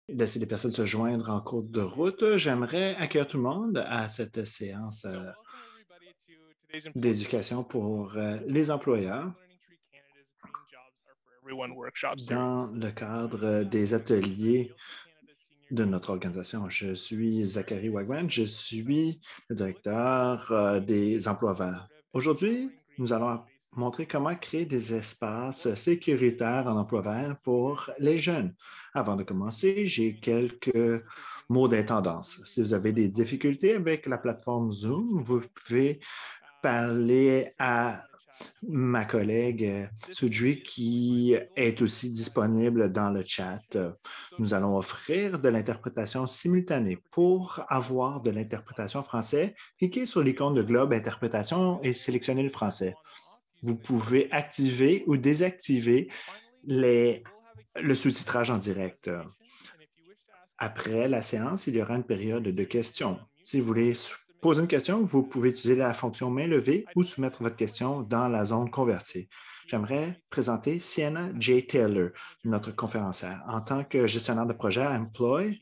Laisser les personnes se joindre en cours de route. J'aimerais accueillir tout le monde à cette séance So, welcome everybody to today's important d'éducation pour les employeurs Learning Tree Canada's Green Jobs Are for Everyone workshop series. dans le My cadre name des is Zachary ateliers Fields, Canada's Senior de Green notre Jobs Advocate. organisation. Je suis Our Zachary today's Wagman, je agenda will focus suis le on looking at directeur creating des safe, emplois verts. supportive, and Aujourd'hui, empowering green nous allons workspaces montrer for comment young créer des professionals. espaces Before we begin, sécuritaires en just a emploi few vert announcements. pour les jeunes. Avant de For commencer, continuing j'ai learning and quelques engagement with the Zoom mots platform, d'intendance. please Si vous ensure avez that des all users difficultés are avec la muted plateforme and switched Zoom, to vous microphone. pouvez Feel free to parler state your name à in the chat as well. ma collègue This Sudri series will provide qui legal est and aussi compliance disponible dans le chat. information. So if Nous you allons need offrir assistance de with l'interprétation English simultanée. interpretation, Pour please avoir de click the l'interprétation button français, cliquez sur in the l'icône de chat. globe You can interprétation et also sélectionnez le turn français. on and off Vous using the pouvez translate button activer ou désactiver Finally, we les, will have a le Q&A sous-titrage session en after the direct. presentation, and if you wish to ask a Après question, la séance, il y aura une période please de raise your hand questions. on mute Si vous voulez or submit poser your une question question, in vous the pouvez chat. utiliser la fonction main levée I'd ou like to soumettre votre question introduce dans la zone Ms. conversée. Sienna J'aimerais J. Taylor, présenter Sienna as J. Program Taylor, Manager notre and conférencière. En tant Senior que gestionnaire de Executive projet à for Employing Employ,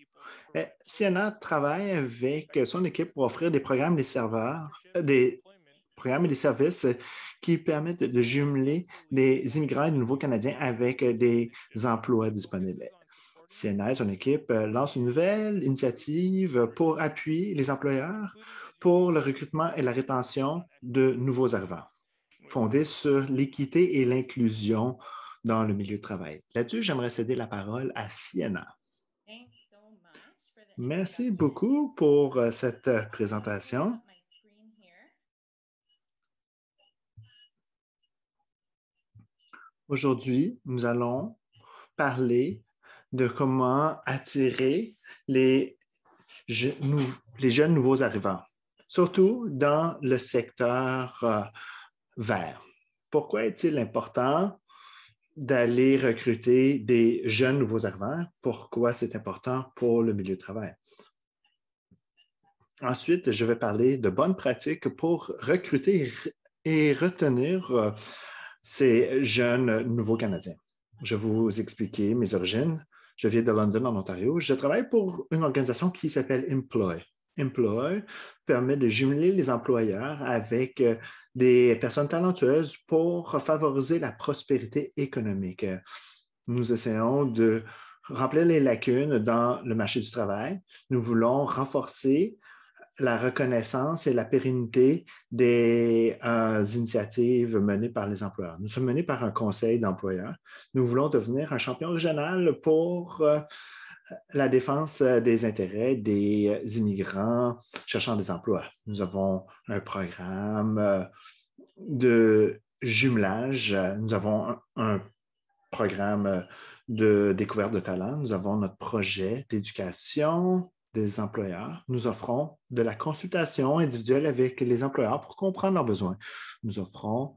People to provide Sienna programs travaille avec son expected to équipe pour offrir des promote programmes et des serveurs, entrepreneurship and des employment programmes et des for young services professionals. qui permettent de Sienna jumeler also leads des one immigrants et de nouveaux innovative Canadiens green avec workplace des initiative emplois that disponibles. focuses on supporting Sienna et son équipe lancent une employers nouvelle through initiative pour learning, appuyer les employeurs including pour le education recrutement et la rétention on de equity and nouveaux arrivants, inclusion. And with that, fondée sur I'd like to pass it l'équité et on to Sienna. l'inclusion dans le milieu de travail. Là-dessus, j'aimerais céder la parole à Sienna. Merci beaucoup pour cette présentation. Aujourd'hui, nous allons parler de comment attirer les, les jeunes nouveaux arrivants, surtout dans le secteur vert. Pourquoi est-il important d'aller recruter des jeunes nouveaux arrivants? Pourquoi c'est important pour le milieu de travail? Ensuite, je vais parler de bonnes pratiques pour recruter et retenir ces jeunes nouveaux Canadiens. Je vais vous expliquer mes origines. Je viens de London, en Ontario. Je travaille pour une organisation qui s'appelle Employ. Employ permet de jumeler les employeurs avec des personnes talentueuses pour favoriser la prospérité économique. Nous essayons de remplir les lacunes dans le marché du travail. Nous voulons renforcer la reconnaissance et la pérennité des initiatives menées par les employeurs. Nous sommes menés par un conseil d'employeurs. Nous voulons devenir un champion régional pour la défense des intérêts des immigrants cherchant des emplois. Nous avons un programme de jumelage. Nous avons un programme de découverte de talent. Nous avons notre projet d'éducation des employeurs. Nous offrons de la consultation individuelle avec les employeurs pour comprendre leurs besoins. Nous offrons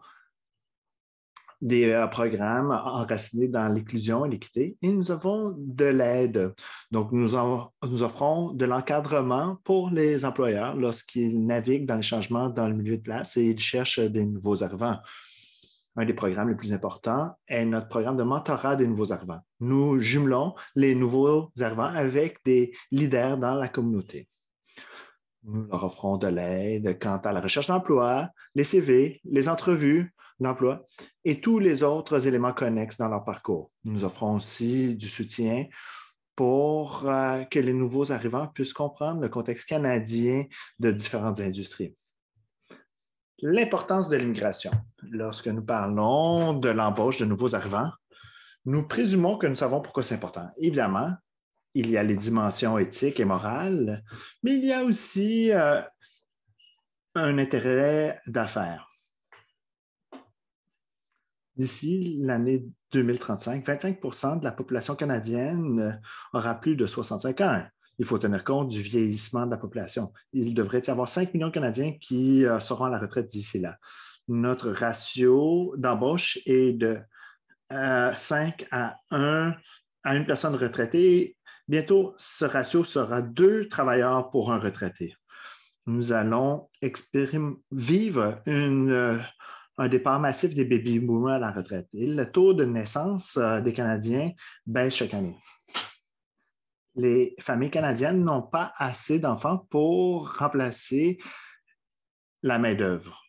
des programmes enracinés dans l'inclusion et l'équité et nous avons de l'aide. Donc, nous offrons de l'encadrement pour les employeurs lorsqu'ils naviguent dans les changements dans le milieu de place et ils cherchent des nouveaux arrivants. Un des programmes les plus importants est notre programme de mentorat des nouveaux arrivants. Nous jumelons les nouveaux arrivants avec des leaders dans la communauté. Nous leur offrons de l'aide quant à la recherche d'emploi, les CV, les entrevues d'emploi et tous les autres éléments connexes dans leur parcours. Nous offrons aussi du soutien pour que les nouveaux arrivants puissent comprendre le contexte canadien de différentes industries. L'importance de l'immigration. Lorsque nous parlons de l'embauche de nouveaux arrivants, nous présumons que nous savons pourquoi c'est important. Évidemment, il y a les dimensions éthiques et morales, mais il y a aussi un intérêt d'affaires. D'ici l'année 2035, 25 de la population canadienne aura plus de 65 ans. Il faut tenir compte du vieillissement de la population. Il devrait y avoir 5 millions de Canadiens qui seront à la retraite d'ici là. Notre ratio d'embauche est de 5 à 1 à une personne retraitée. Bientôt, ce ratio sera 2 travailleurs pour un retraité. Nous allons vivre un départ massif des baby boomers à la retraite. Et le taux de naissance des Canadiens baisse chaque année. les familles canadiennes n'ont pas assez d'enfants pour remplacer la main-d'œuvre.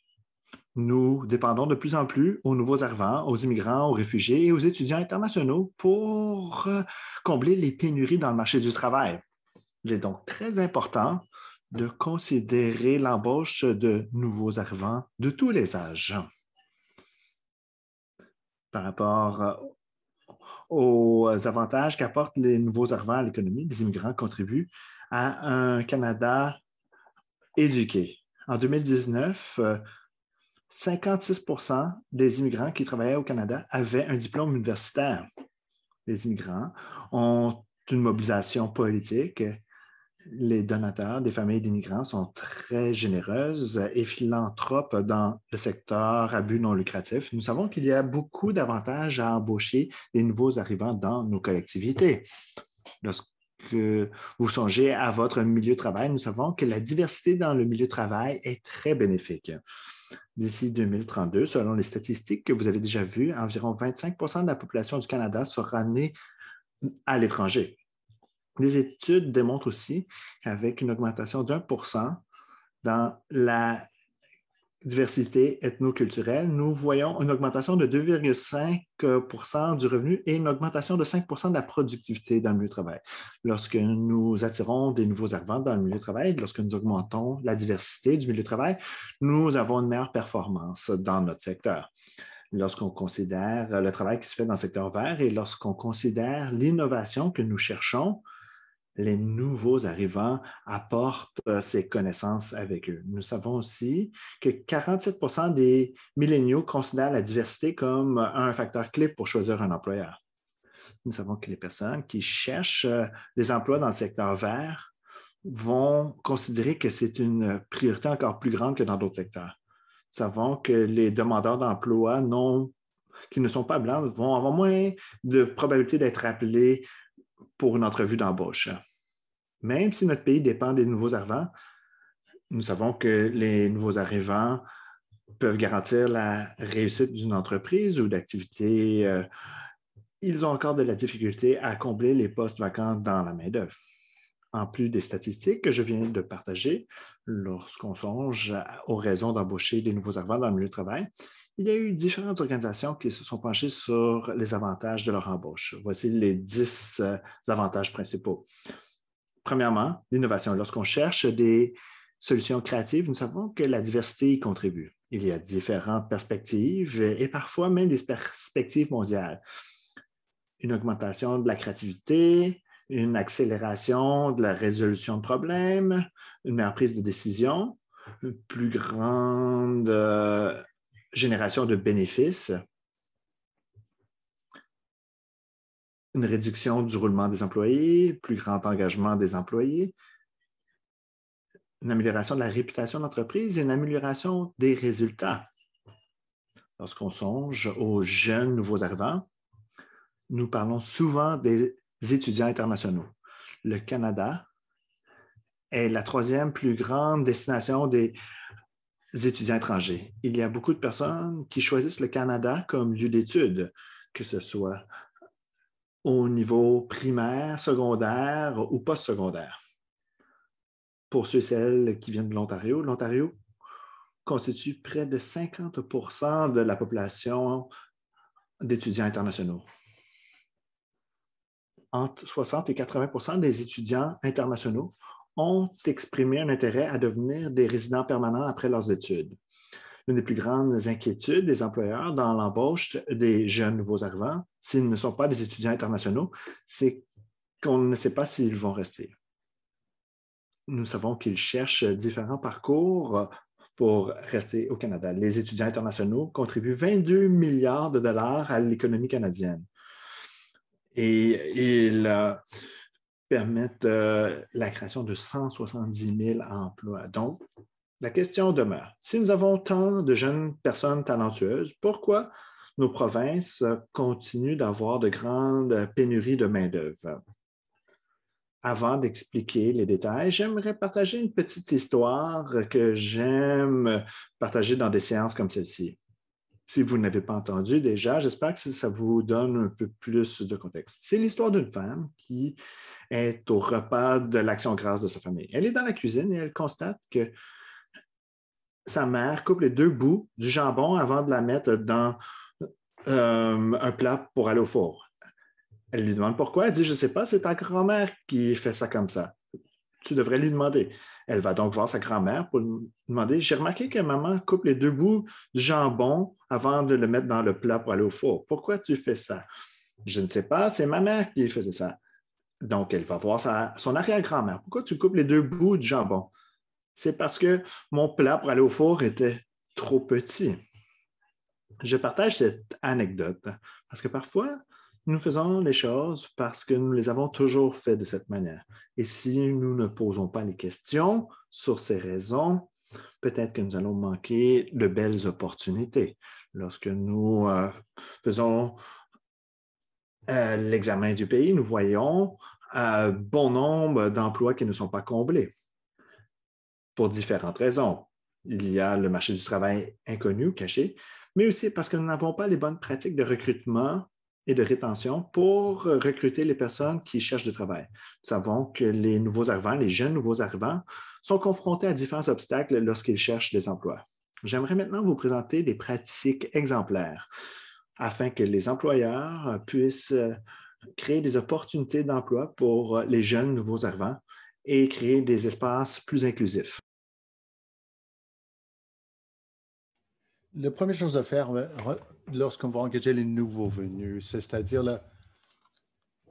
Nous dépendons de plus en plus aux nouveaux arrivants, aux immigrants, aux réfugiés et aux étudiants internationaux pour combler les pénuries dans le marché du travail. Il est donc très important de considérer l'embauche de nouveaux arrivants de tous les âges. Par rapport aux avantages qu'apportent les nouveaux arrivants à l'économie, les immigrants contribuent à un Canada éduqué. En 2019, 56 des immigrants qui travaillaient au Canada avaient un diplôme universitaire. Les immigrants ont une mobilisation politique. Les donateurs des familles d'immigrants sont très généreuses et philanthropes dans le secteur à but non lucratif. Nous savons qu'il y a beaucoup d'avantages à embaucher des nouveaux arrivants dans nos collectivités. Lorsque vous songez à votre milieu de travail, nous savons que la diversité dans le milieu de travail est très bénéfique. D'ici 2032, selon les statistiques que vous avez déjà vues, environ 25 de la population du Canada sera née à l'étranger. Des études démontrent aussi qu'avec une augmentation d'1% dans la diversité ethnoculturelle, nous voyons une augmentation de 2,5 du revenu et une augmentation de 5 de la productivité dans le milieu de travail. Lorsque nous attirons des nouveaux arrivants dans le milieu de travail, lorsque nous augmentons la diversité du milieu de travail, nous avons une meilleure performance dans notre secteur. Lorsqu'on considère le travail qui se fait dans le secteur vert et lorsqu'on considère l'innovation que nous cherchons, les nouveaux arrivants apportent ces connaissances avec eux. Nous savons aussi que 47 des milléniaux considèrent la diversité comme un facteur clé pour choisir un employeur. Nous savons que les personnes qui cherchent des emplois dans le secteur vert vont considérer que c'est une priorité encore plus grande que dans d'autres secteurs. Nous savons que les demandeurs d'emploi qui ne sont pas blancs vont avoir moins de probabilité d'être appelés pour une entrevue d'embauche. Même si notre pays dépend des nouveaux arrivants, nous savons que les nouveaux arrivants peuvent garantir la réussite d'une entreprise ou d'activité. Ils ont encore de la difficulté à combler les postes vacants dans la main-d'œuvre. En plus des statistiques que je viens de partager, lorsqu'on songe aux raisons d'embaucher des nouveaux arrivants dans le milieu du travail, il y a eu différentes organisations qui se sont penchées sur les avantages de leur embauche. Voici les 10 avantages principaux. Premièrement, l'innovation. Lorsqu'on cherche des solutions créatives, nous savons que la diversité y contribue. Il y a différentes perspectives et parfois même des perspectives mondiales. Une augmentation de la créativité, une accélération de la résolution de problèmes, une meilleure prise de décision, une plus grande génération de bénéfices, une réduction du roulement des employés, plus grand engagement des employés, une amélioration de la réputation d'entreprise et une amélioration des résultats. Lorsqu'on songe aux jeunes nouveaux arrivants, nous parlons souvent des étudiants internationaux. Le Canada est la 3e plus grande destination des étudiants étrangers. Il y a beaucoup de personnes qui choisissent le Canada comme lieu d'études, que ce soit au niveau primaire, secondaire ou postsecondaire. Pour ceux et celles qui viennent de l'Ontario, l'Ontario constitue près de 50 de la population d'étudiants internationaux. Entre 60 et 80 des étudiants internationaux ont exprimé un intérêt à devenir des résidents permanents après leurs études. L'une des plus grandes inquiétudes des employeurs dans l'embauche des jeunes nouveaux arrivants, s'ils ne sont pas des étudiants internationaux, c'est qu'on ne sait pas s'ils vont rester. Nous savons qu'ils cherchent différents parcours pour rester au Canada. Les étudiants internationaux contribuent 22 milliards de dollars à l'économie canadienne. Et ils permettent la création de 170 000 emplois. Donc, la question demeure, si nous avons tant de jeunes personnes talentueuses, pourquoi nos provinces continuent d'avoir de grandes pénuries de main-d'œuvre? Avant d'expliquer les détails, j'aimerais partager une petite histoire que j'aime partager dans des séances comme celle-ci. Si vous n'avez pas entendu déjà, j'espère que ça vous donne un peu plus de contexte. C'est l'histoire d'une femme qui est au repas de l'Action grâce de sa famille. Elle est dans la cuisine et elle constate que sa mère coupe les deux bouts du jambon avant de la mettre dans un plat pour aller au four. Elle lui demande pourquoi. Elle dit, je ne sais pas, c'est ta grand-mère qui fait ça comme ça. Tu devrais lui demander. Elle va donc voir sa grand-mère pour lui demander, j'ai remarqué que maman coupe les deux bouts du jambon avant de le mettre dans le plat pour aller au four. Pourquoi tu fais ça? Je ne sais pas, c'est ma mère qui faisait ça. Donc, elle va voir son arrière-grand-mère. Pourquoi tu coupes les deux bouts du jambon? C'est parce que mon plat pour aller au four était trop petit. Je partage cette anecdote parce que parfois, nous faisons les choses parce que nous les avons toujours fait de cette manière. Et si nous ne posons pas les questions sur ces raisons, peut-être que nous allons manquer de belles opportunités. Lorsque nous faisons l'examen du pays, nous voyons bon nombre d'emplois qui ne sont pas comblés pour différentes raisons. Il y a le marché du travail inconnu, caché, mais aussi parce que nous n'avons pas les bonnes pratiques de recrutement et de rétention pour recruter les personnes qui cherchent du travail. Nous savons que les nouveaux arrivants, les jeunes nouveaux arrivants, sont confrontés à différents obstacles lorsqu'ils cherchent des emplois. J'aimerais maintenant vous présenter des pratiques exemplaires afin que les employeurs puissent créer des opportunités d'emploi pour les jeunes nouveaux arrivants et créer des espaces plus inclusifs. La première chose à faire lorsqu'on va engager les nouveaux venus, c'est-à-dire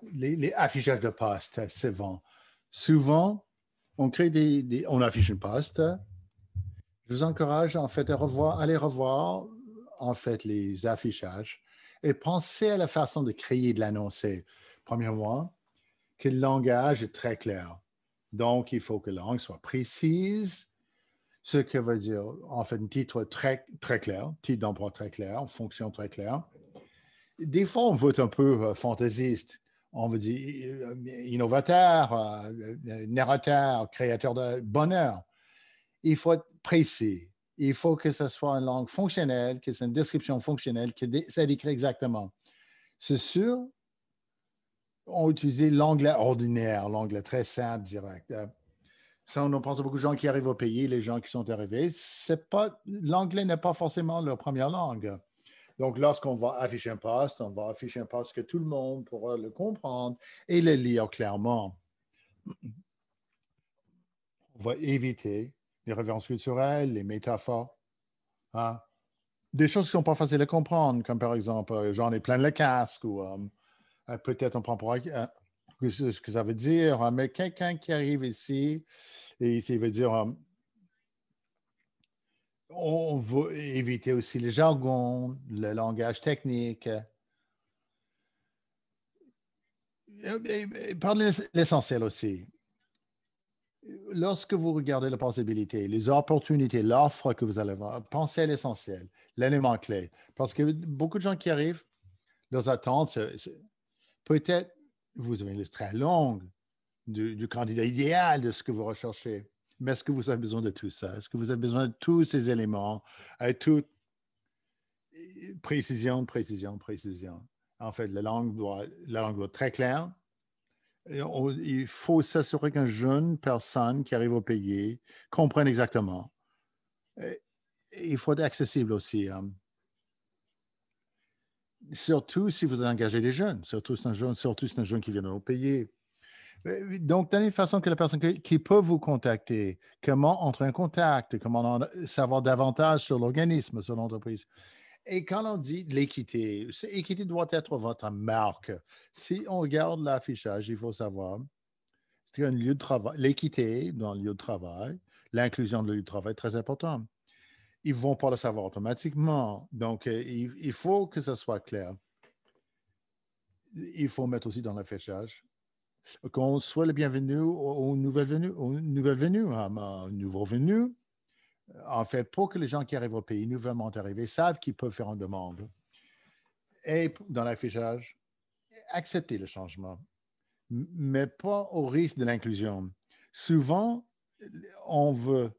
les affichages de postes, c'est bon. Souvent, on crée on affiche une poste. Je vous encourage en fait à aller revoir en fait les affichages et penser à la façon de créer, de l'annoncer. Premièrement, que le langage est très clair. Donc, il faut que la langue soit précise, ce que veut dire, en fait, un titre très, très clair, titre d'emploi très clair, fonction très claire. Des fois, on veut être un peu fantaisiste. On veut dire innovateur, narrateur, créateur de bonheur. Il faut être précis. Il faut que ce soit une langue fonctionnelle, que c'est une description fonctionnelle, que ça décrit exactement. C'est sûr, on utilise l'anglais ordinaire, l'anglais très simple, direct. Ça, on pense à beaucoup de gens qui arrivent au pays, les gens qui sont arrivés. L'anglais n'est pas forcément leur première langue. Donc, lorsqu'on va afficher un poste, on va afficher un poste que tout le monde pourra le comprendre et le lire clairement. On va éviter les références culturelles, les métaphores. Hein? Des choses qui ne sont pas faciles à comprendre, comme par exemple, j'en ai plein le casque ou peut-être on prend pour ce que ça veut dire, mais quelqu'un qui arrive ici, et ici veut dire, on va éviter aussi le jargon, le langage technique. Parlez l'essentiel aussi. Lorsque vous regardez la possibilité, les opportunités, l'offre que vous allez avoir, pensez à l'essentiel, l'élément clé. Parce que beaucoup de gens qui arrivent, leurs attentes, peut-être vous avez une liste très longue du candidat idéal de ce que vous recherchez. Mais est-ce que vous avez besoin de tout ça? Est-ce que vous avez besoin de tous ces éléments? Toute précision, précision, précision. En fait, la langue doit être très claire. Il faut s'assurer qu'une jeune personne qui arrive au pays comprenne exactement. Il faut être accessible aussi. Surtout si vous engagez des jeunes, surtout si c'est un jeune qui vient au pays. Donc, de la même façon que la personne qui peut vous contacter, comment entrer en contact, comment savoir davantage sur l'organisme, sur l'entreprise. Et quand on dit l'équité, l'équité doit être votre marque. Si on regarde l'affichage, il faut savoir, c'est un lieu de travail, l'équité dans le lieu de travail, l'inclusion de lieu de travail est très important. Ils ne vont pas le savoir automatiquement. Donc, il faut que ce soit clair. Il faut mettre aussi dans l'affichage qu'on soit le bienvenu aux nouvelles venues, nouveaux venus. En fait, pour que les gens qui arrivent au pays, nouvellement arrivés, savent qu'ils peuvent faire une demande. Et dans l'affichage, accepter le changement, mais pas au risque de l'inclusion. Souvent, on veut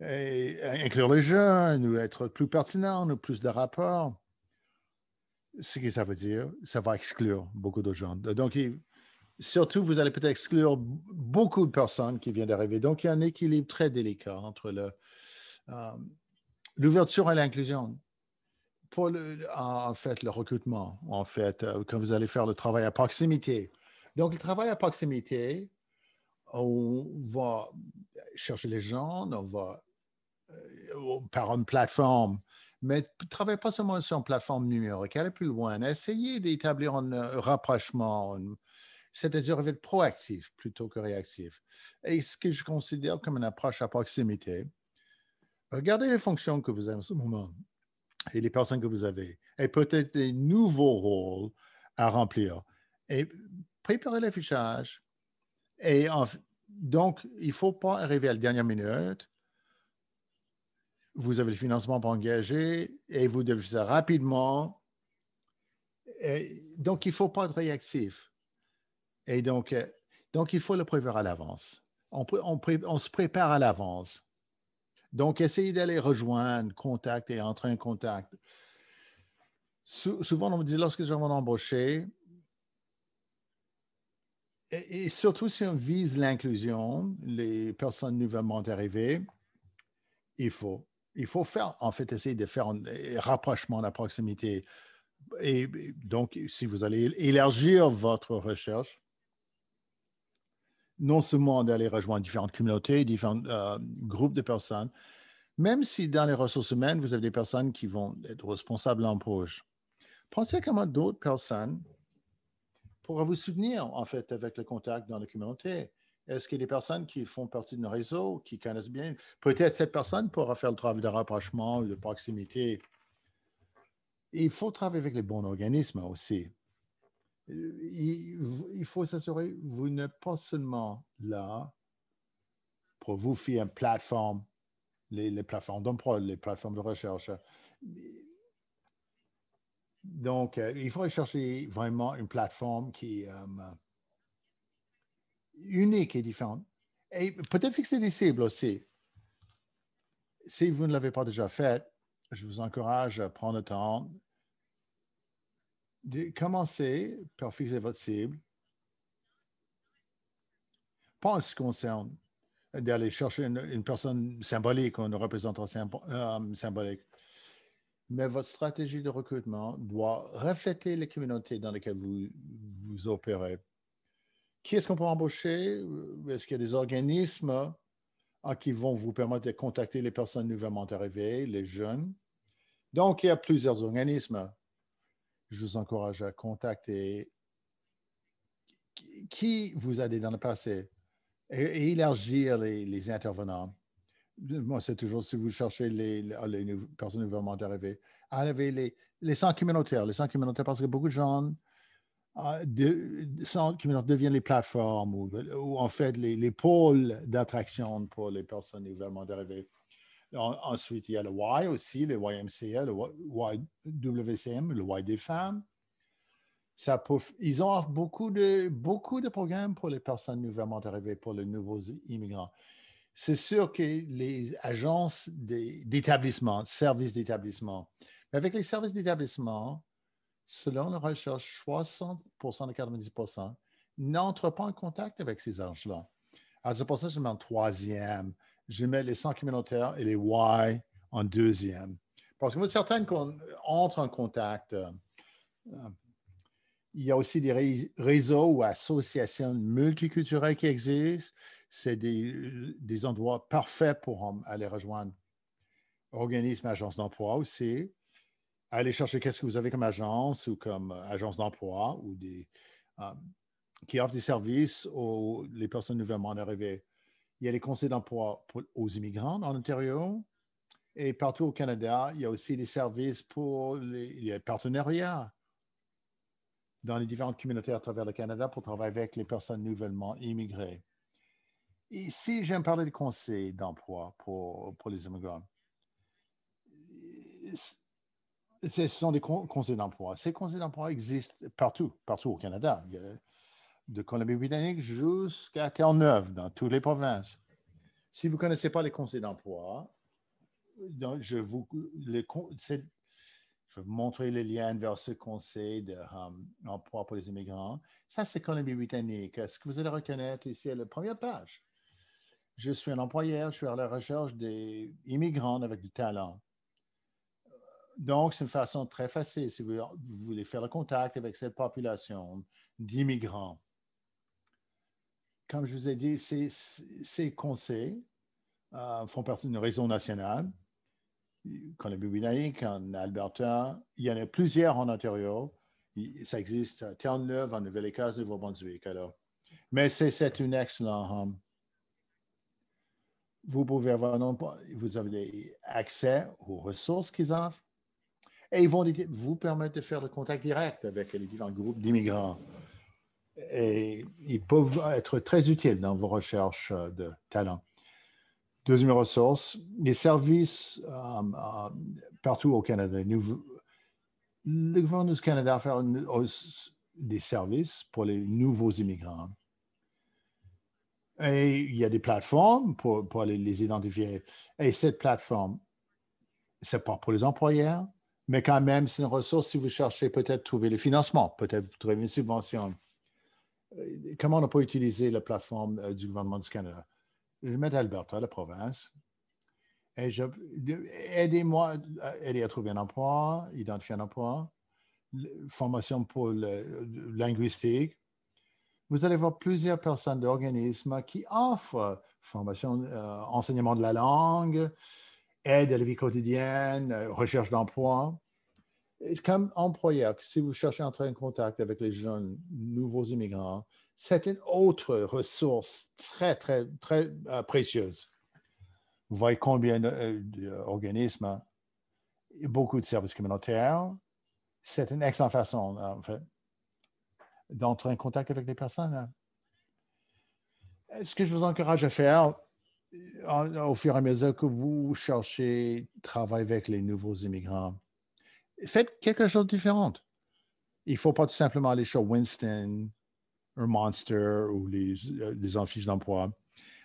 et inclure les jeunes ou être plus pertinent ou plus de rapports. Ce que ça veut dire, ça va exclure beaucoup de gens. Donc, surtout, vous allez peut-être exclure beaucoup de personnes qui viennent d'arriver. Donc, il y a un équilibre très délicat entre l'ouverture et l'inclusion. Pour en fait, le recrutement, en fait, quand vous allez faire le travail à proximité. Donc, le travail à proximité, on va chercher les gens, on va par une plateforme, mais ne travaillez pas seulement sur une plateforme numérique, allez plus loin, essayez d'établir un rapprochement, c'est-à-dire être proactif plutôt que réactif. Et ce que je considère comme une approche à proximité, regardez les fonctions que vous avez en ce moment et les personnes que vous avez, et peut-être des nouveaux rôles à remplir. Et préparez l'affichage. Et donc, il ne faut pas arriver à la dernière minute. Vous avez le financement pour engager et vous devez faire ça rapidement. Et donc, il ne faut pas être réactif. Et donc, il faut le prévoir à l'avance. On se prépare à l'avance. Donc, essayez d'aller rejoindre, contacter et entrer en contact. Souvent, on me dit, lorsque les gens vont embaucher, et surtout si on vise l'inclusion, les personnes nouvellement arrivées, il faut faire, en fait, essayer de faire un rapprochement à la proximité. Et donc, si vous allez élargir votre recherche, non seulement d'aller rejoindre différentes communautés, différents groupes de personnes, même si dans les ressources humaines, vous avez des personnes qui vont être responsables de l'embauche. Pensez à comment d'autres personnes pourraient vous soutenir, en fait, avec le contact dans la communauté. Est-ce qu'il y a des personnes qui font partie de nos réseaux, qui connaissent bien? Peut-être cette personne pourra faire le travail de rapprochement ou de proximité. Il faut travailler avec les bons organismes aussi. Il faut s'assurer que vous n'êtes pas seulement là pour vous faire une plateforme, les plateformes d'emploi, les plateformes de recherche. Donc, il faut chercher vraiment une plateforme qui est unique et différente. Et peut-être fixer des cibles aussi. Si vous ne l'avez pas déjà fait, je vous encourage à prendre le temps de commencer par fixer votre cible. Pas en ce qui concerne d'aller chercher une personne symbolique ou un représentant symbolique. Mais votre stratégie de recrutement doit refléter les communautés dans lesquelles vous opérez. Qui est-ce qu'on peut embaucher? Est-ce qu'il y a des organismes qui vont vous permettre de contacter les personnes nouvellement arrivées, les jeunes? Donc, il y a plusieurs organismes. Je vous encourage à contacter qui vous a aidé dans le passé et élargir les intervenants. Moi, c'est toujours si vous cherchez les personnes nouvellement arrivées, enlevez les centres communautaires. Les centres communautaires, parce que beaucoup de gens centres communautaires deviennent les plateformes ou en fait les pôles d'attraction pour les personnes nouvellement arrivées. Ensuite, il y a le Y aussi, le YMCA, le YWCM, le Y des femmes. Ils offrent beaucoup de programmes pour les personnes nouvellement arrivées, pour les nouveaux immigrants. C'est sûr que les agences d'établissement, services d'établissement, avec les services d'établissement, selon la recherche, 60% à 90% n'entrent pas en contact avec ces agences-là. Alors, c'est pour ça que je mets en troisième. Je mets les centres communautaires et les Y en deuxième. Parce que moi, certaines qu'on entre en contact, il y a aussi des réseaux ou associations multiculturelles qui existent. C'est des endroits parfaits pour aller rejoindre organismes, agences d'emploi aussi. Aller chercher qu'est-ce que vous avez comme agence ou comme agence d'emploi ou qui offrent des services aux les personnes nouvellement arrivées. Il y a les conseils d'emploi aux immigrants en Ontario et partout au Canada. Il y a aussi des services pour les partenariats dans les différentes communautés à travers le Canada pour travailler avec les personnes nouvellement immigrées. Ici, j'aime parler de conseils d'emploi pour les immigrants. Ce sont des conseils d'emploi. Ces conseils d'emploi existent partout au Canada, de Colombie-Britannique jusqu'à Terre-Neuve, dans toutes les provinces. Si vous ne connaissez pas les conseils d'emploi, donc je vais vous montrer les liens vers ce conseil d'emploi pour les immigrants. Ça, c'est Colombie-Britannique. Ce que vous allez reconnaître ici à la première page. Je suis un employeur, je suis à la recherche des immigrants avec du talent. Donc, c'est une façon très facile si vous voulez faire le contact avec cette population d'immigrants. Comme je vous ai dit, ces conseils font partie d'une réseau national. Colombie-Britannique, en Alberta, il y en a plusieurs en Ontario. Ça existe à Terre-Neuve, en Nouvelle-Écosse, Nouveau-Brunswick. Mais c'est une excellente. Vous pouvez avoir, vous avez accès aux ressources qu'ils offrent et ils vont vous permettre de faire le contact direct avec les différents groupes d'immigrants. Et ils peuvent être très utiles dans vos recherches de talent. Deuxième ressource, les services partout au Canada. Le gouvernement du Canada fait des services pour les nouveaux immigrants. Et il y a des plateformes pour les identifier. Et cette plateforme, ce n'est pas pour les employeurs, mais quand même, c'est une ressource si vous cherchez peut-être trouver le financement, peut-être trouver une subvention. Comment on peut utiliser la plateforme du gouvernement du Canada? Je vais mettre Alberta, la province. Et aidez-moi à trouver un emploi, identifier un emploi, formation pour le linguistique. Vous allez voir plusieurs personnes d'organismes qui offrent formation, enseignement de la langue, aide à la vie quotidienne, recherche d'emploi. Comme employeur, si vous cherchez à entrer en contact avec les jeunes nouveaux immigrants, c'est une autre ressource très, très, très précieuse. Vous voyez combien d'organismes, beaucoup de services communautaires. C'est une excellente façon, en fait, d'entrer en contact avec les personnes. Ce que je vous encourage à faire, au fur et à mesure que vous cherchez travail avec les nouveaux immigrants, faites quelque chose de différent. Il ne faut pas tout simplement aller chez Winston, ou Monster ou les affiches d'emploi.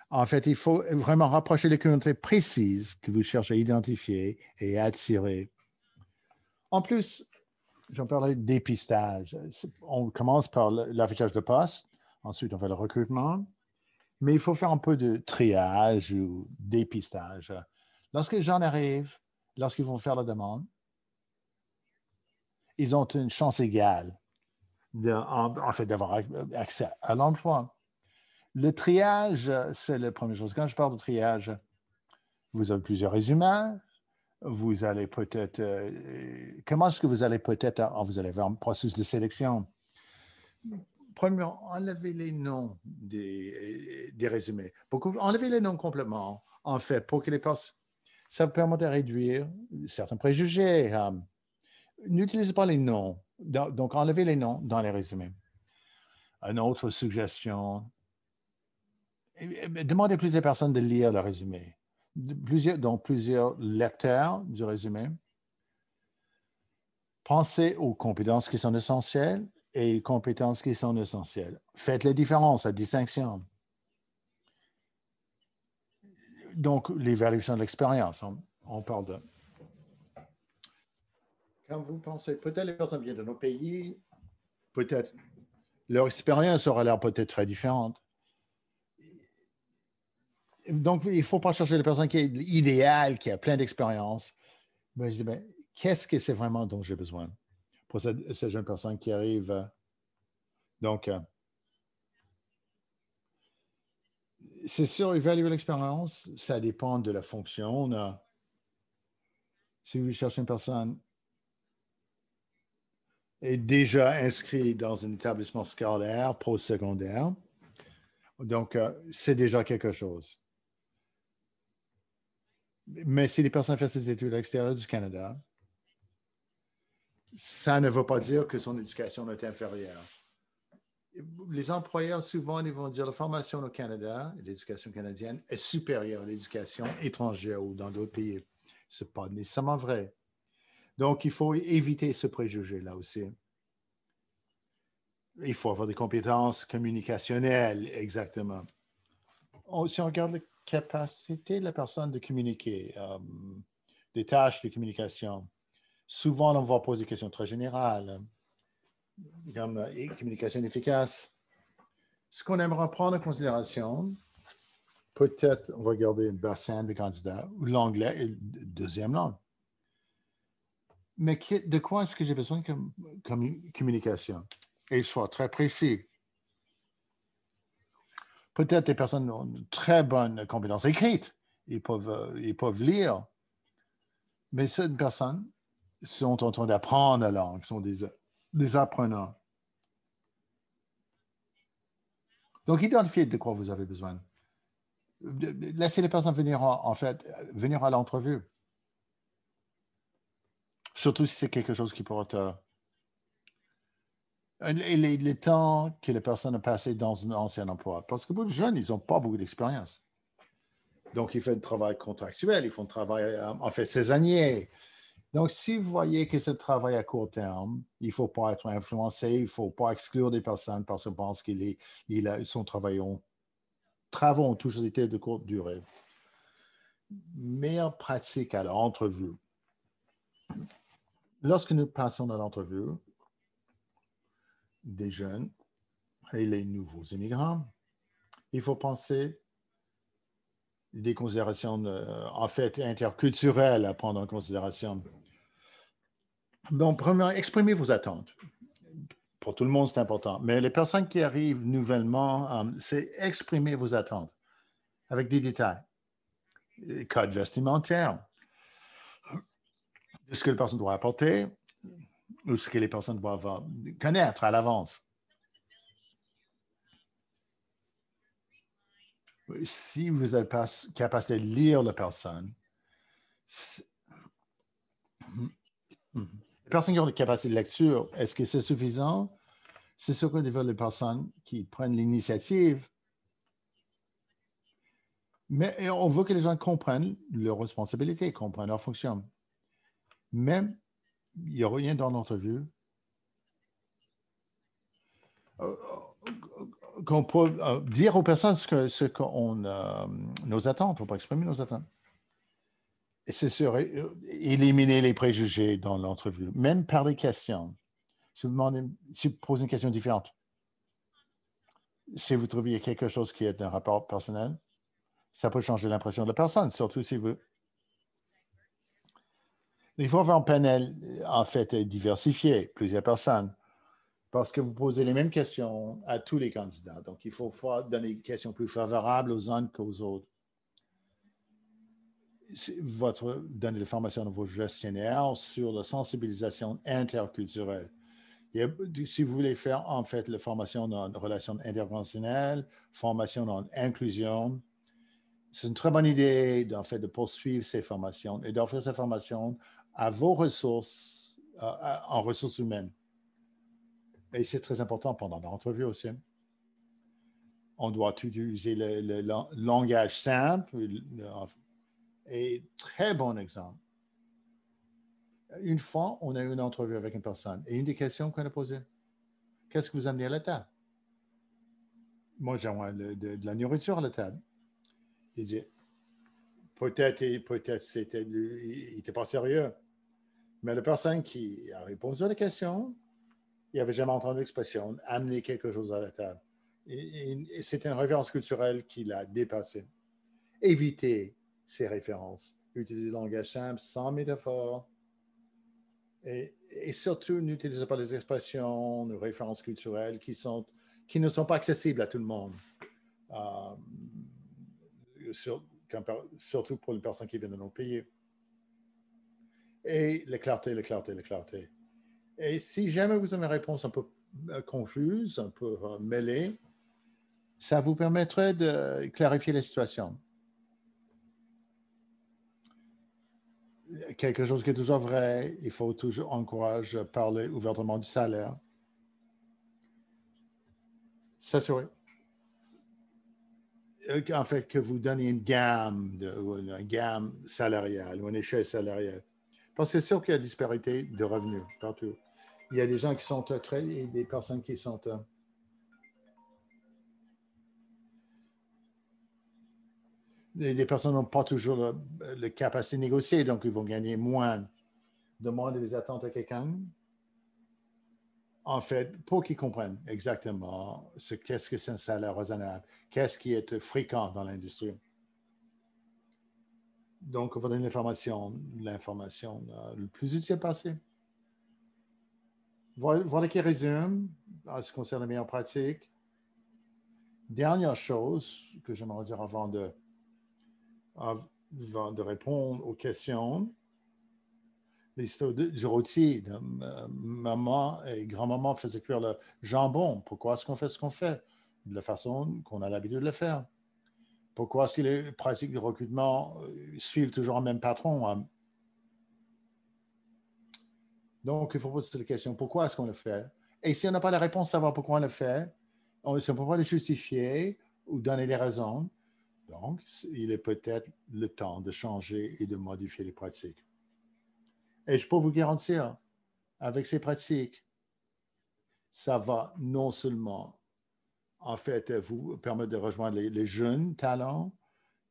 En fait, il faut vraiment rapprocher les communautés précises que vous cherchez à identifier et à attirer. En plus, j'en parlais de dépistage. On commence par l'affichage de poste, ensuite on fait le recrutement, mais il faut faire un peu de triage ou dépistage. Lorsque les gens arrivent, lorsqu'ils vont faire la demande, ils ont une chance égale en fait, d'avoir accès à l'emploi. Le triage, c'est la première chose. Quand je parle de triage, vous avez plusieurs résumés. Vous allez peut-être... comment est-ce que vous allez peut-être... vous allez avoir un processus de sélection. Premièrement, enlevez les noms des résumés. Enlevez les noms complètement, en fait, pour que les personnes... Ça vous permet de réduire certains préjugés. N'utilisez pas les noms. Donc, enlevez les noms dans les résumés. Une autre suggestion, demandez à plusieurs personnes de lire le résumé. Donc, plusieurs lecteurs du résumé. Pensez aux compétences qui sont essentielles et aux compétences qui sont essentielles. Faites la différence, la distinction. Donc, l'évaluation de l'expérience, on parle de... Quand vous pensez, peut-être les personnes viennent de nos pays, peut-être leur expérience aura l'air peut-être très différente. Donc, il ne faut pas chercher la personne qui est idéale, qui a plein d'expérience. Mais je dis, qu'est-ce que c'est vraiment dont j'ai besoin pour cette jeune personne qui arrive? Donc, c'est sûr, évaluer l'expérience, ça dépend de la fonction. Si vous cherchez une personne est déjà inscrite dans un établissement scolaire, postsecondaire, donc c'est déjà quelque chose. Mais si les personnes font ses études à l'extérieur du Canada, ça ne veut pas dire que son éducation est inférieure. Les employeurs, souvent, ils vont dire que la formation au Canada, l'éducation canadienne, est supérieure à l'éducation étrangère ou dans d'autres pays. Ce n'est pas nécessairement vrai. Donc, il faut éviter ce préjugé-là aussi. Il faut avoir des compétences communicationnelles, exactement. Si on regarde capacité de la personne de communiquer, des tâches de communication. Souvent, on va poser des questions très générales, comme communication efficace. Ce qu'on aimerait prendre en considération, peut-être on va regarder un bassin de candidats où l'anglais est deuxième langue. Mais de quoi est-ce que j'ai besoin comme communication? Et soit très précis. Peut-être des personnes ont une très bonne compétence écrite. Ils peuvent lire. Mais certaines personnes sont en train d'apprendre la langue, sont des apprenants. Donc, identifiez de quoi vous avez besoin. Laissez les personnes venir, venir à l'entrevue. Surtout si c'est quelque chose qui pourrait être... les temps que les personnes ont passé dans un ancien emploi. Parce que beaucoup de jeunes, ils n'ont pas beaucoup d'expérience. Donc, ils font du travail contractuel, ils font du travail, saisonnier. Donc, si vous voyez que ce travail à court terme, il ne faut pas être influencé, il ne faut pas exclure des personnes parce qu'on pense son travaux ont toujours été de courte durée. Meilleure pratique à l'entrevue. Lorsque nous passons à l'entrevue des jeunes et les nouveaux immigrants, il faut penser des considérations interculturelles à prendre en considération. Donc, premièrement, exprimez vos attentes. Pour tout le monde, c'est important. Mais les personnes qui arrivent nouvellement, c'est exprimer vos attentes avec des détails. Code vestimentaire, ce que les personnes doivent apporter ou ce que les personnes doivent connaître à l'avance. Si vous n'êtes pas capable de lire la personne, les personnes qui ont la capacité de lecture, est-ce que c'est suffisant? C'est sûr que les personnes qui prennent l'initiative, mais on veut que les gens comprennent leurs responsabilités, comprennent leur fonction. Même, il n'y a rien dans l'entrevue qu'on peut dire aux personnes nos attentes, on peut exprimer nos attentes. Et c'est sûr, éliminer les préjugés dans l'entrevue, même par les questions. Si vous posez une question différente, si vous trouvez quelque chose qui est un rapport personnel, ça peut changer l'impression de la personne, surtout si vous... Il faut avoir un panel, en fait, diversifié, plusieurs personnes, parce que vous posez les mêmes questions à tous les candidats. Donc, il faut donner des questions plus favorables aux uns qu'aux autres. Donner des formations à vos gestionnaires sur la sensibilisation interculturelle. Si vous voulez faire, en fait, la formation en relations interventionnelles, formation en inclusion, c'est une très bonne idée, en fait, de poursuivre ces formations et d'offrir ces formations à vos ressources, en ressources humaines. Et c'est très important pendant l'entrevue aussi. On doit utiliser le langage simple et très bon exemple. Une fois, on a eu une entrevue avec une personne et une des questions qu'on a posées, qu'est-ce que vous amenez à la table? Moi, j'aimerais de la nourriture à la table. Il dit, peut-être il n'était pas sérieux. Mais la personne qui a répondu à la question, il n'avait jamais entendu l'expression amener quelque chose à la table. Et c'est une référence culturelle qui l'a dépassé. Évitez ces références. Utilisez le langage simple, sans métaphore. Et surtout, n'utilisez pas des expressions, des références culturelles qui ne sont pas accessibles à tout le monde. Surtout pour les personnes qui viennent de nos pays. Et la clarté. Et si jamais vous avez une réponse un peu confuse, un peu mêlée, ça vous permettrait de clarifier la situation. Quelque chose qui est toujours vrai, il faut toujours encourager à parler ouvertement du salaire. S'assurer. En fait, que vous donnez une gamme salariale ou une échelle salariale. Parce que c'est sûr qu'il y a disparité de revenus partout. Il y a des gens qui sont et des personnes qui sont... les personnes n'ont pas toujours la capacité de négocier, donc ils vont gagner moins. Demander des attentes à quelqu'un, en fait, pour qu'ils comprennent exactement qu'est-ce que c'est un salaire raisonnable, qu'est-ce qui est fréquent dans l'industrie. Donc, on va donner l'information le plus utile possible. Voilà qui résume en ce qui concerne les meilleures pratiques. Dernière chose que j'aimerais dire avant de répondre aux questions, l'histoire du rôti. Maman et grand-maman faisaient cuire le jambon. Pourquoi est-ce qu'on fait ce qu'on fait? De la façon qu'on a l'habitude de le faire. Pourquoi est-ce que les pratiques de recrutement suivent toujours le même patron? Donc, il faut poser la question, pourquoi est-ce qu'on le fait? Et si on n'a pas la réponse à savoir pourquoi on le fait, si on ne peut pas le justifier ou donner les raisons, donc, il est peut-être le temps de changer et de modifier les pratiques. Et je peux vous garantir, avec ces pratiques, ça va non seulement, en fait, vous permettre de rejoindre les jeunes talents,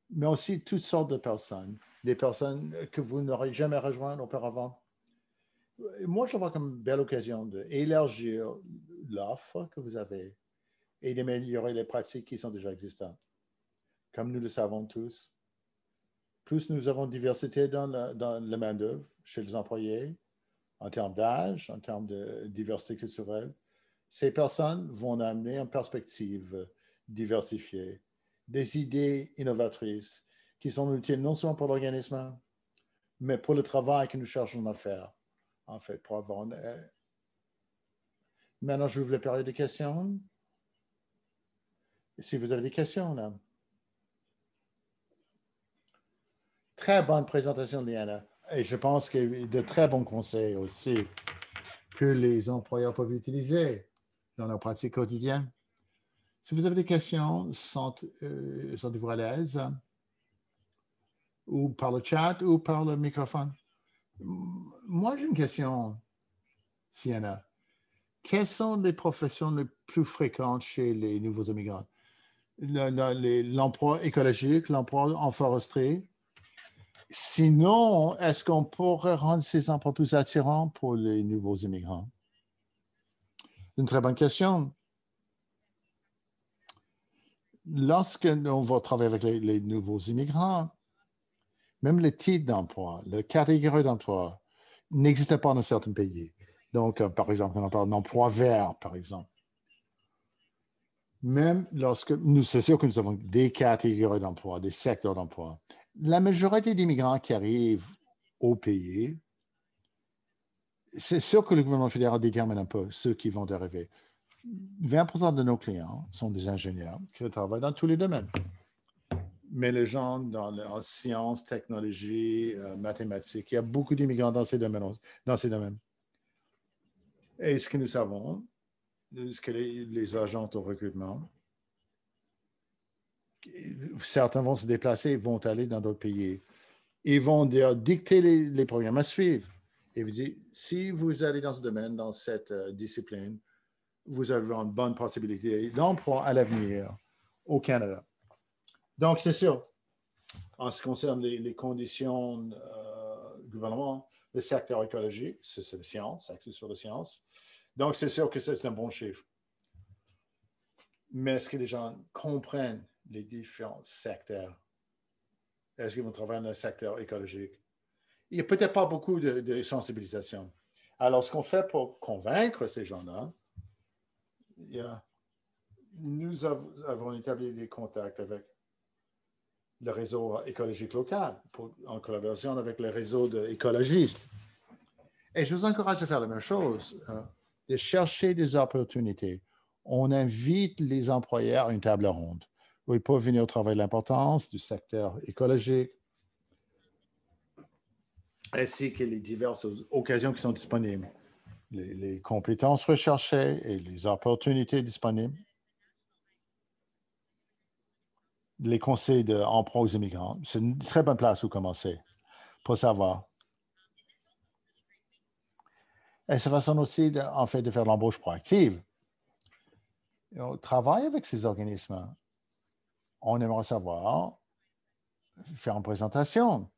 mais aussi toutes sortes de personnes, des personnes que vous n'aurez jamais rejointes auparavant. Moi, je le vois comme une belle occasion d'élargir l'offre que vous avez et d'améliorer les pratiques qui sont déjà existantes. Comme nous le savons tous, plus nous avons de diversité dans la main-d'œuvre chez les employés, en termes d'âge, en termes de diversité culturelle, ces personnes vont amener une perspective diversifiée, des idées innovatrices qui sont utiles non seulement pour l'organisme, mais pour le travail que nous cherchons à faire, en fait, pour avoir une... Maintenant, j'ouvre la période des questions. Si vous avez des questions, là. Très bonne présentation, Liana. Et je pense qu'il y a de très bons conseils aussi que les employeurs peuvent utiliser dans leur pratique quotidienne. Si vous avez des questions, sentez-vous à l'aise, ou par le chat ou par le microphone. Moi, j'ai une question, Sienna. Quelles sont les professions les plus fréquentes chez les nouveaux immigrants? L'emploi écologique, l'emploi en foresterie. Sinon, est-ce qu'on pourrait rendre ces emplois plus attirants pour les nouveaux immigrants? C'est une très bonne question. Lorsque on va travailler avec les nouveaux immigrants, même les titres d'emploi, la catégorie d'emploi n'existait pas dans certains pays. Donc, par exemple, on parle d'emploi vert, par exemple. Même lorsque c'est sûr que nous avons des catégories d'emploi, des secteurs d'emploi. La majorité d'immigrants qui arrivent au pays, c'est sûr que le gouvernement fédéral détermine un peu ceux qui vont arriver. 20% de nos clients sont des ingénieurs qui travaillent dans tous les domaines. Mais les gens en sciences, technologies, mathématiques, il y a beaucoup d'immigrants dans ces domaines. Et ce que nous savons, ce que les agents au recrutement, certains vont se déplacer, vont aller dans d'autres pays. Ils vont dicter les programmes à suivre. Et vous dites, si vous allez dans ce domaine, dans cette discipline, vous avez une bonne possibilité d'emploi à l'avenir au Canada. Donc, c'est sûr, en ce qui concerne les conditions du gouvernement, le secteur écologique, c'est la science, axé sur la science. Donc, c'est sûr que c'est un bon chiffre. Mais est-ce que les gens comprennent les différents secteurs? Est-ce qu'ils vont travailler dans le secteur écologique? Il n'y a peut-être pas beaucoup de sensibilisation. Alors, ce qu'on fait pour convaincre ces gens-là, nous avons établi des contacts avec le réseau écologique local en collaboration avec le réseau d'écologistes. Et je vous encourage à faire la même chose, de chercher des opportunités. On invite les employeurs à une table ronde où ils peuvent venir travailler l'importance du secteur écologique, ainsi que les diverses occasions qui sont disponibles, les compétences recherchées et les opportunités disponibles, les conseils d'emploi aux immigrants. C'est une très bonne place où commencer pour savoir. Et c'est façon aussi, en fait, de faire l'embauche proactive. Et on travaille avec ces organismes. On aimerait savoir faire une présentation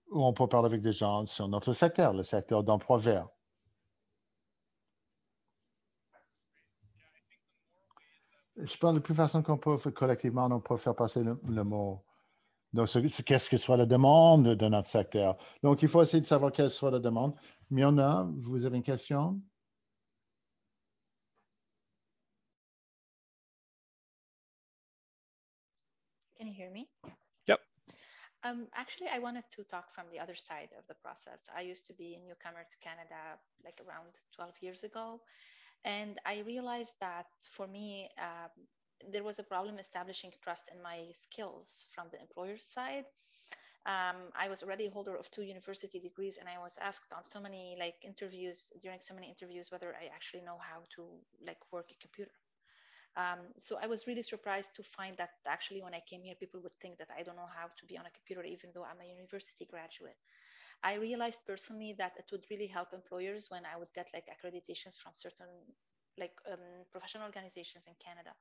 où on peut parler avec des gens sur notre secteur, le secteur d'emploi vert. Je pense que la plus façon qu'on peut faire collectivement, on peut faire passer le mot. Donc, qu'est-ce que soit la demande de notre secteur? Donc, il faut essayer de savoir quelle soit la demande. Miona, vous avez une question? Can you hear me? Yep. Actually, I wanted to talk from the other side of the process. I used to be a newcomer to Canada like around 12 years ago. And I realized that for me, there was a problem establishing trust in my skills from the employer's side. I was already a holder of 2 university degrees, and I was asked on so many interviews, during so many interviews, whether I actually know how to work a computer. So I was really surprised to find that actually when I came here, people would think that I don't know how to be on a computer, even though I'm a university graduate. I realized personally that it would really help employers when I would get accreditations from certain professional organizations in Canada.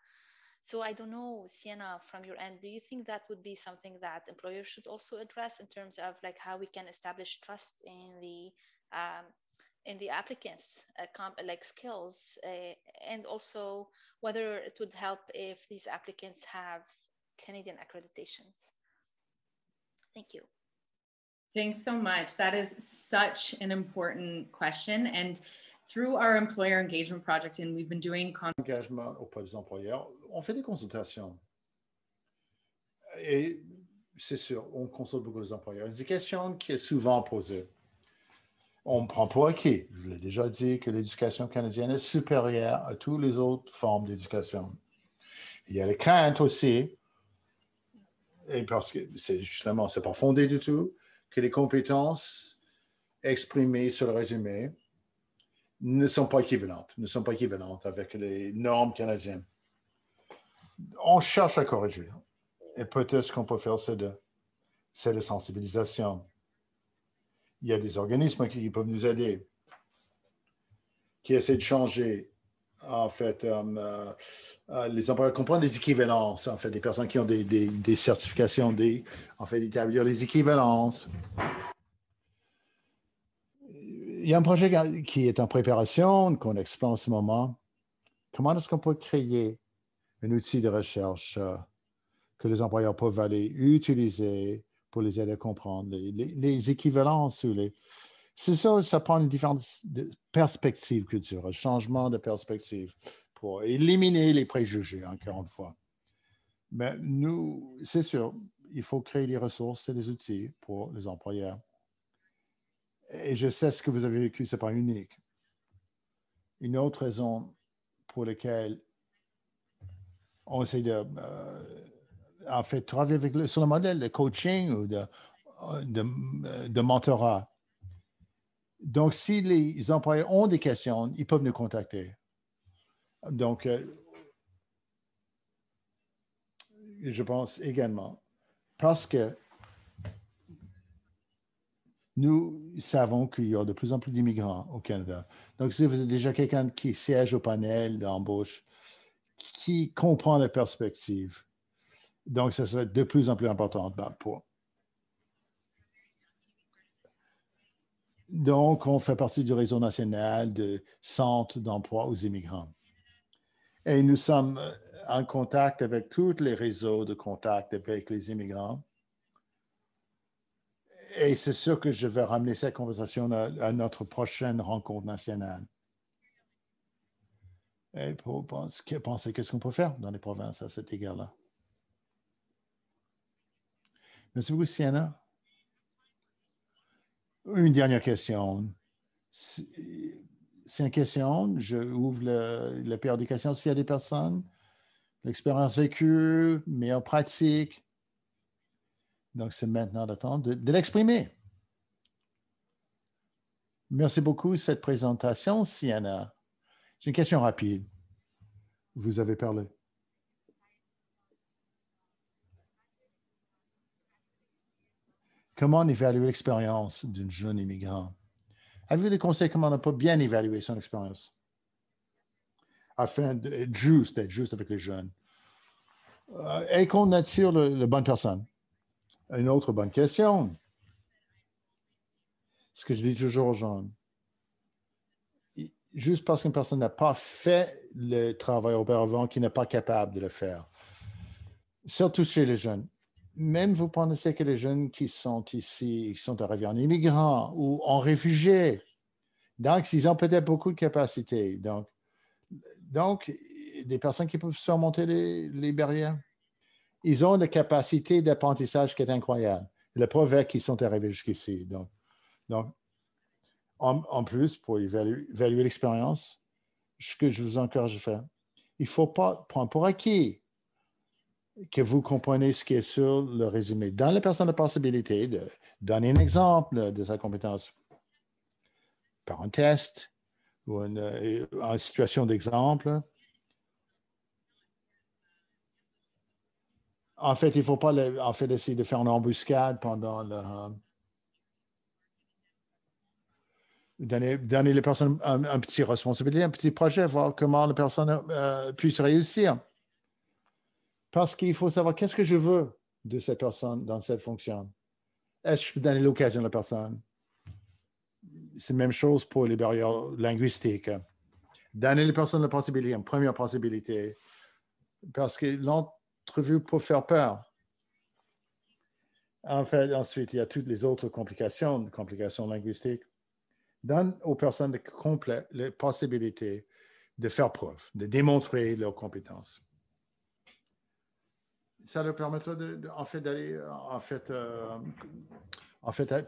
So I don't know, Sienna, from your end, do you think that would be something that employers should also address in terms of how we can establish trust in the applicants' skills, and also whether it would help if these applicants have Canadian accreditations? Thank you. Thanks so much. That is such an important question. And through our employer engagement project, and we've been doing engagement auprès des employeurs, on fait des consultations. Et c'est sûr, on consulte beaucoup les employeurs. Des questions qui sont souvent posées. On prend pour acquis, je l'ai déjà dit, que l'éducation canadienne est supérieure à toutes les autres formes d'éducation. Il y a les craintes aussi, et parce que c'est justement, c'est pas fondé du tout, que les compétences exprimées sur le résumé ne sont pas équivalentes avec les normes canadiennes. On cherche à corriger. Et peut-être ce qu'on peut faire, c'est de sensibilisation. Il y a des organismes qui peuvent nous aider, qui essaient de changer, en fait, les employeurs comprennent des équivalences, en fait, des personnes qui ont des certifications, en fait, d'établir les équivalences. Il y a un projet qui est en préparation, qu'on explore en ce moment. Comment est-ce qu'on peut créer un outil de recherche que les employeurs peuvent aller utiliser pour les aider à comprendre les équivalences? C'est ça, ça prend une différence de perspective culturelle, changement de perspective pour éliminer les préjugés, encore une fois. Mais nous, c'est sûr, il faut créer des ressources et des outils pour les employeurs. Et je sais ce que vous avez vécu, ce n'est pas unique. Une autre raison pour laquelle on essaie en fait, travailler sur le modèle de coaching ou de mentorat. Donc, si les employés ont des questions, ils peuvent nous contacter. Donc, je pense également, parce que nous savons qu'il y a de plus en plus d'immigrants au Canada. Donc, si vous êtes déjà quelqu'un qui siège au panel d'embauche, qui comprend la perspective, donc ça serait de plus en plus important pour. Donc, on fait partie du réseau national de centres d'emploi aux immigrants. Et nous sommes en contact avec tous les réseaux de contact avec les immigrants. Et c'est sûr que je vais ramener cette conversation à notre prochaine rencontre nationale. Et pour penser qu'est-ce qu'on peut faire dans les provinces à cet égard-là. Merci beaucoup, Sienna. Une dernière question. C'est une question. Je ouvre la période de questions. S'il y a des personnes, l'expérience vécue, meilleure pratique. Donc, c'est maintenant le temps de l'exprimer. Merci beaucoup cette présentation, Sienna. J'ai une question rapide. Vous avez parlé. Comment évaluer l'expérience d'une jeune immigrant? Avez-vous des conseils comment on peut bien évaluer son expérience afin d'être juste avec les jeunes et qu'on attire la bonne personne? Une autre bonne question. Ce que je dis toujours aux gens, juste parce qu'une personne n'a pas fait le travail auparavant, qu'il n'est pas capable de le faire. Surtout chez les jeunes. Même vous pensez que les jeunes qui sont ici, qui sont arrivés en immigrants ou en réfugiés, donc ils ont peut-être beaucoup de capacités. Donc des personnes qui peuvent surmonter les barrières, ils ont une capacité d'apprentissage qui est incroyable. La preuve est qu'ils sont arrivés jusqu'ici. Donc en plus, pour évaluer l'expérience, ce que je vous encourage à faire, il ne faut pas prendre pour acquis que vous comprenez ce qui est sur le résumé. Dans la personne de possibilité, de donner un exemple de sa compétence par un test ou en situation d'exemple. En fait, il ne faut pas essayer de faire une embuscade pendant le... donner les personnes un petit responsabilité, un petit projet, voir comment la personne puisse réussir. Parce qu'il faut savoir qu'est-ce que je veux de cette personne dans cette fonction. Est-ce que je peux donner l'occasion à la personne? C'est la même chose pour les barrières linguistiques. Donner les personnes la possibilité, une première possibilité. Parce que l'entrevue peut faire peur. En fait, ensuite, il y a toutes les autres complications linguistiques. Donne aux personnes la possibilité de faire preuve, de démontrer leurs compétences. Ça leur permettra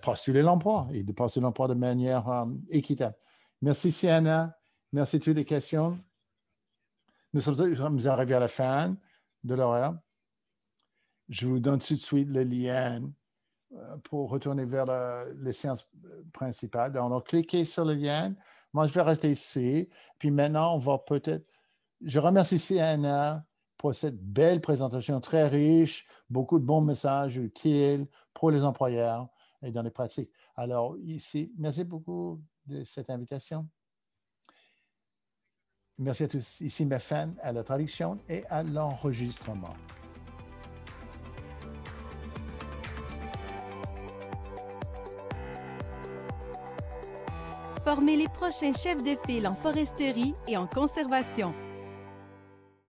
postuler l'emploi et de postuler l'emploi de manière équitable. Merci, Sienna. Merci de toutes les questions. Nous sommes arrivés à la fin de l'horaire. Je vous donne tout de suite le lien pour retourner vers les séances principales. Donc, cliquez sur le lien. Moi, je vais rester ici. Puis maintenant, on va peut-être... Je remercie Sienna pour cette belle présentation très riche, beaucoup de bons messages utiles pour les employeurs et dans les pratiques. Alors, ici, merci beaucoup de cette invitation. Merci à tous. Ici, ma fin à la traduction et à l'enregistrement. Formez les prochains chefs de file en foresterie et en conservation.